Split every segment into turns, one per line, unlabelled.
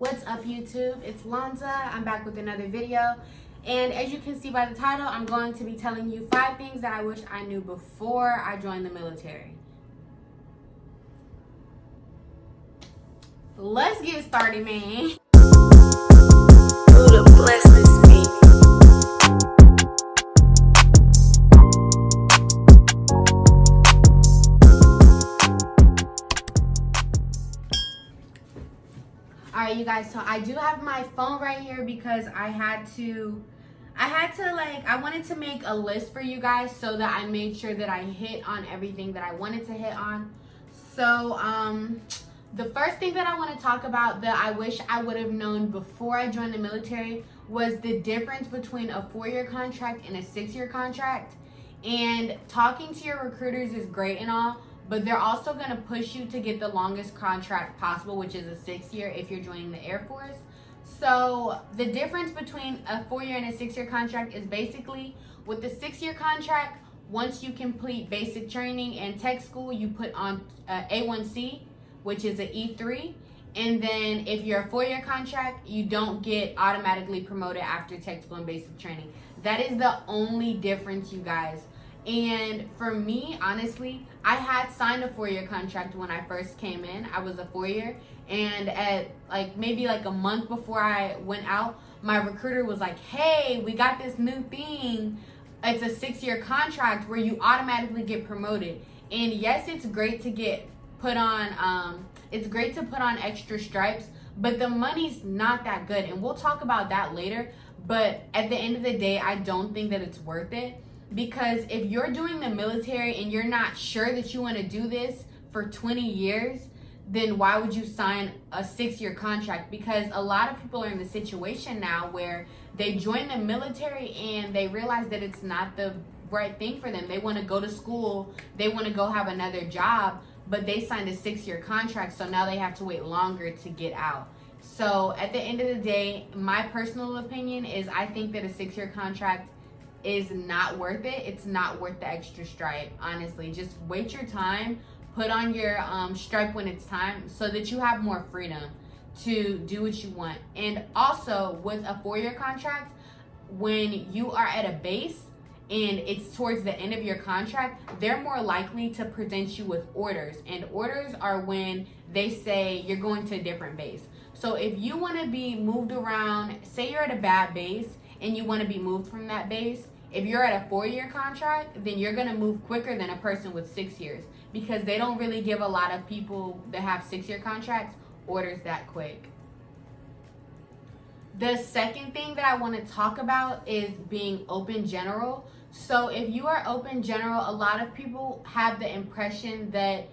What's up, YouTube? It's Lonza. I'm back with another video. And as you can see by the title, I'm going to be telling you 5 things that I wish I knew before I joined the military. Let's get started, man.
Buddha bless this beat.
Alright, you guys, so I do have my phone right here because I wanted to make a list for you guys so that I made sure that I hit on everything that I wanted to hit on. So, the first thing that I want to talk about that I wish I would have known before I joined the military was the difference between a 4-year contract and a 6-year contract. And talking to your recruiters is great and all, but they're also going to push you to get the longest contract possible, which is a 6-year if you're joining the Air Force. So the difference between a 4-year and a 6-year contract is basically with the 6-year contract, once you complete basic training and tech school, you put on A1C, which is an E3. And then if you're a 4-year contract, you don't get automatically promoted after tech school and basic training. That is the only difference, you guys. And for me, honestly, I had signed a 4-year contract when I first came in. I was a 4-year, and at maybe a month before I went out, my recruiter was like, hey, we got this new thing. It's a 6-year contract where you automatically get promoted. And yes, it's great to get put on, it's great to put on extra stripes, but the money's not that good. And we'll talk about that later. But at the end of the day, I don't think that it's worth it. Because if you're doing the military and you're not sure that you want to do this for 20 years, then why would you sign a 6-year contract? Because a lot of people are in the situation now where they join the military and they realize that it's not the right thing for them. They want to go to school, they want to go have another job, but they signed a 6-year contract, so now they have to wait longer to get out. So at the end of the day, my personal opinion is I think that a 6-year contract is not worth it. It's not worth the extra stripe, honestly. Just wait your time, put on your stripe when it's time so that you have more freedom to do what you want. And also with a 4-year contract, when you are at a base and it's towards the end of your contract, they're more likely to present you with orders. And orders are when they say you're going to a different base. So if you want to be moved around, say you're at a bad base and you want to be moved from that base, if you're at a 4-year contract, then you're going to move quicker than a person with 6 years, because they don't really give a lot of people that have 6-year contracts orders that quick. The second thing that I want to talk about is being open general. So if you are open general, a lot of people have the impression that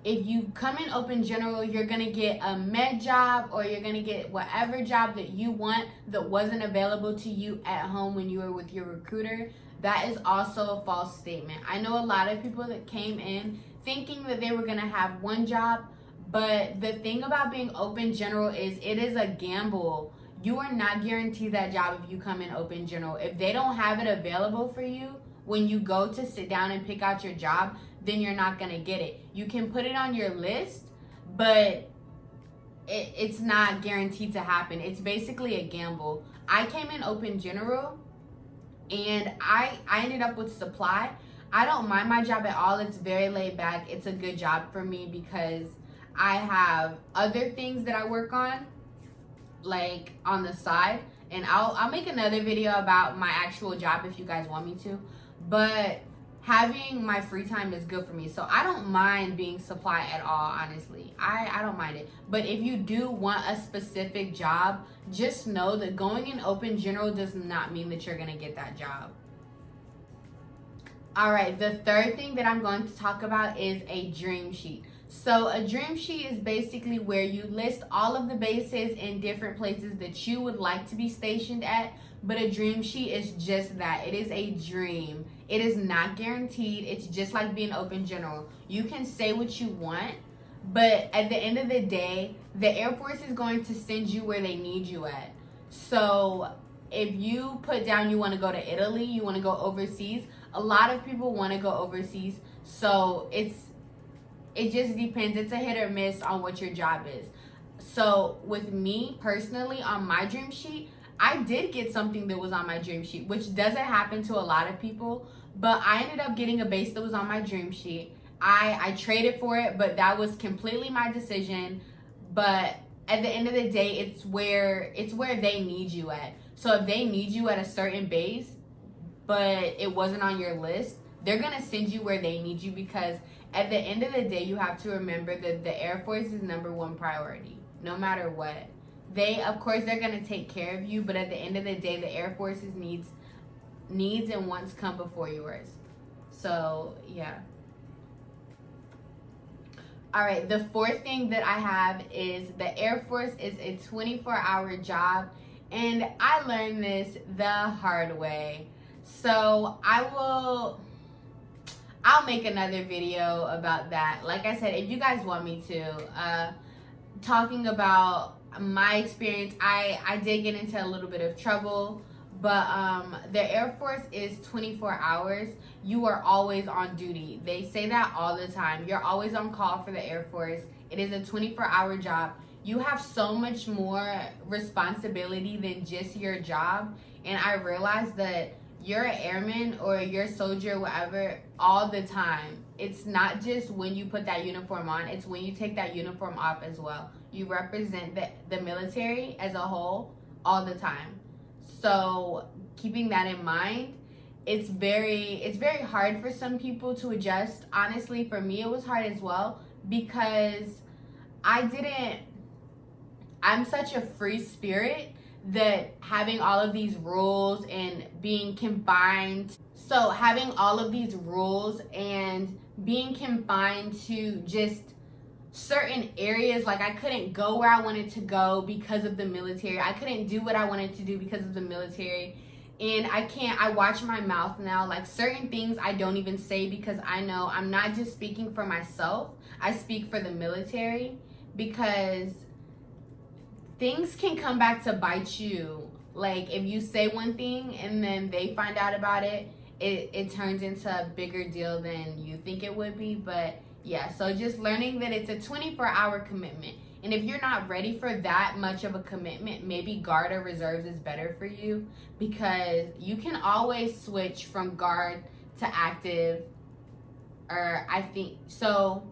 if you come in open general, you're going to get a med job or you're going to get whatever job that you want that wasn't available to you at home when you were with your recruiter. That is also a false statement. I know a lot of people that came in thinking that they were going to have one job, but the thing about being open general is it is a gamble. You are not guaranteed that job if you come in open general. If they don't have it available for you when you go to sit down and pick out your job, then you're not going to get it. You can put it on your list, but it's not guaranteed to happen. It's basically a gamble. I came in open general and I ended up with supply. I don't mind my job at all. It's very laid back. It's a good job for me because I have other things that I work on, like on the side. And I'll make another video about my actual job if you guys want me to. But having my free time is good for me. So I don't mind being supply at all, honestly. I don't mind it. But if you do want a specific job, just know that going in open general does not mean that you're going to get that job. All right, the third thing that I'm going to talk about is a dream sheet. So a dream sheet is basically where you list all of the bases in different places that you would like to be stationed at. But a dream sheet is just that. It is a dream. It is not guaranteed. It's just like being open general. You can say what you want, but at the end of the day, the Air Force is going to send you where they need you at. So if you put down you want to go to Italy, you want to go overseas, a lot of people want to go overseas. So it just depends. It's a hit or miss on what your job is. So with me personally, on my dream sheet, I did get something that was on my dream sheet, which doesn't happen to a lot of people. But I ended up getting a base that was on my dream sheet. I traded for it, but that was completely my decision. But at the end of the day, it's where they need you at. So if they need you at a certain base, but it wasn't on your list, they're gonna send you where they need you, because at the end of the day, you have to remember that the Air Force is number one priority, no matter what. Of course, they're gonna take care of you, but at the end of the day, the Air Force's needs and wants come before yours. So yeah. All right, the fourth thing that I have is the Air Force is a 24-hour job, and I learned this the hard way. So I'll make another video about that. Like I said, if you guys want me to, talking about my experience, I did get into a little bit of trouble, but the Air Force is 24 hours. You are always on duty. They say that all the time. You're always on call for the Air Force. It is a 24-hour job. You have so much more responsibility than just your job. And I realized that you're an airman or you're a soldier, whatever, all the time. It's not just when you put that uniform on, it's when you take that uniform off as well. You represent the military as a whole all the time. So keeping that in mind, it's very hard for some people to adjust. Honestly, for me it was hard as well, because I'm such a free spirit that having all of these rules and being confined, so having all of these rules and being confined to just certain areas, like I couldn't go where I wanted to go because of the military. I couldn't do what I wanted to do because of the military. And I watch my mouth now. Like certain things I don't even say, because I know I'm not just speaking for myself. I speak for the military, because things can come back to bite you. Like if you say one thing and then they find out about it, it turns into a bigger deal than you think it would be. But yeah, so just learning that it's a 24-hour commitment. And if you're not ready for that much of a commitment, maybe guard or reserves is better for you, because you can always switch from guard to active. Or I think so,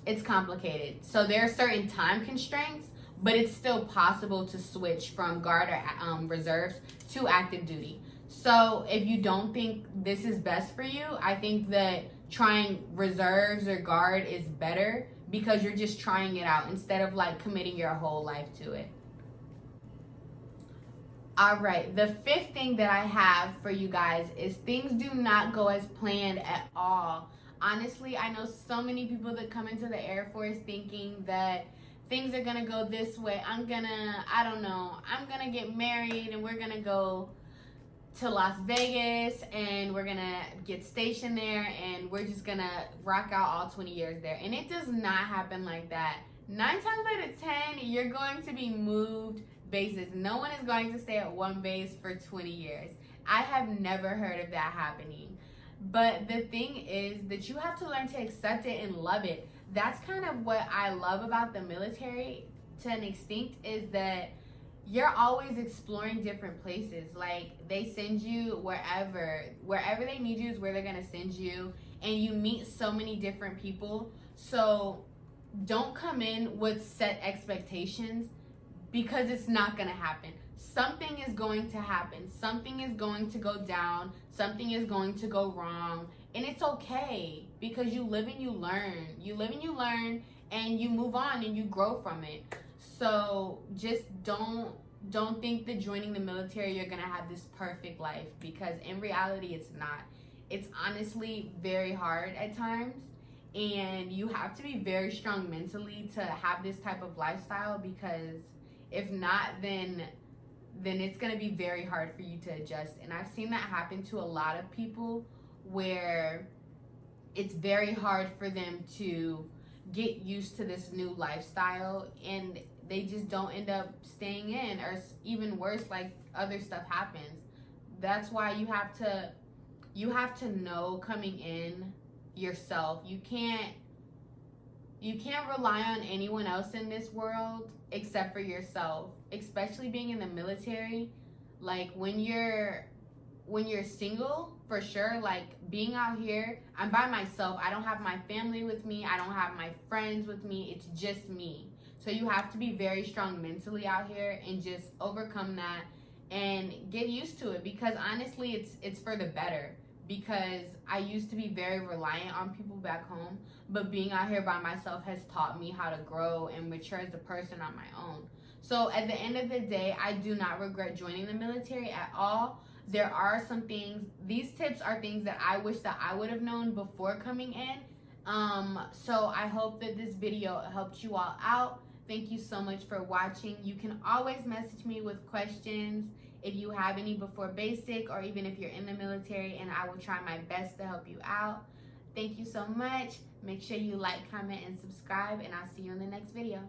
it's complicated. So there are certain time constraints, but it's still possible to switch from guard or reserves to active duty. So if you don't think this is best for you, I think that trying reserves or guard is better, because you're just trying it out instead of like committing your whole life to it. All right, the fifth thing that I have for you guys is things do not go as planned at all. Honestly, I know so many people that come into the Air Force thinking that things are gonna go this way. I'm gonna get married and we're gonna go to Las Vegas and we're gonna get stationed there and we're just gonna rock out all 20 years there. And it does not happen like that. 9 times out of 10, you're going to be moved bases. No one is going to stay at one base for 20 years. I have never heard of that happening. But the thing is that you have to learn to accept it and love it. That's kind of what I love about the military to an extent, is that you're always exploring different places. Like they send you wherever they need you is where they're gonna send you, and you meet so many different people. So don't come in with set expectations, because it's not gonna happen. Something is going to happen. Something is going to go down. Something is going to go wrong, and it's okay, because you live and you learn. You live and you learn, and you move on and you grow from it. So just don't think that joining the military you're gonna have this perfect life, because in reality it's not. It's honestly very hard at times, and you have to be very strong mentally to have this type of lifestyle, because if not, then it's gonna be very hard for you to adjust. And I've seen that happen to a lot of people, where it's very hard for them to get used to this new lifestyle, and they just don't end up staying in, or even worse, like other stuff happens. That's why you have to know coming in yourself. You can't You can't rely on anyone else in this world except for yourself, especially being in the military. Like when you're single, for sure, like being out here, I'm by myself. I don't have my family with me. I don't have my friends with me. It's just me. So you have to be very strong mentally out here and just overcome that and get used to it, because honestly it's for the better, because I used to be very reliant on people back home, but being out here by myself has taught me how to grow and mature as a person on my own. So at the end of the day, I do not regret joining the military at all. There are some things, these tips are things that I wish that I would have known before coming in. So I hope that this video helped you all out. Thank you so much for watching. You can always message me with questions if you have any before basic, or even if you're in the military, and I will try my best to help you out. Thank you so much. Make sure you like, comment, and subscribe, and I'll see you in the next video.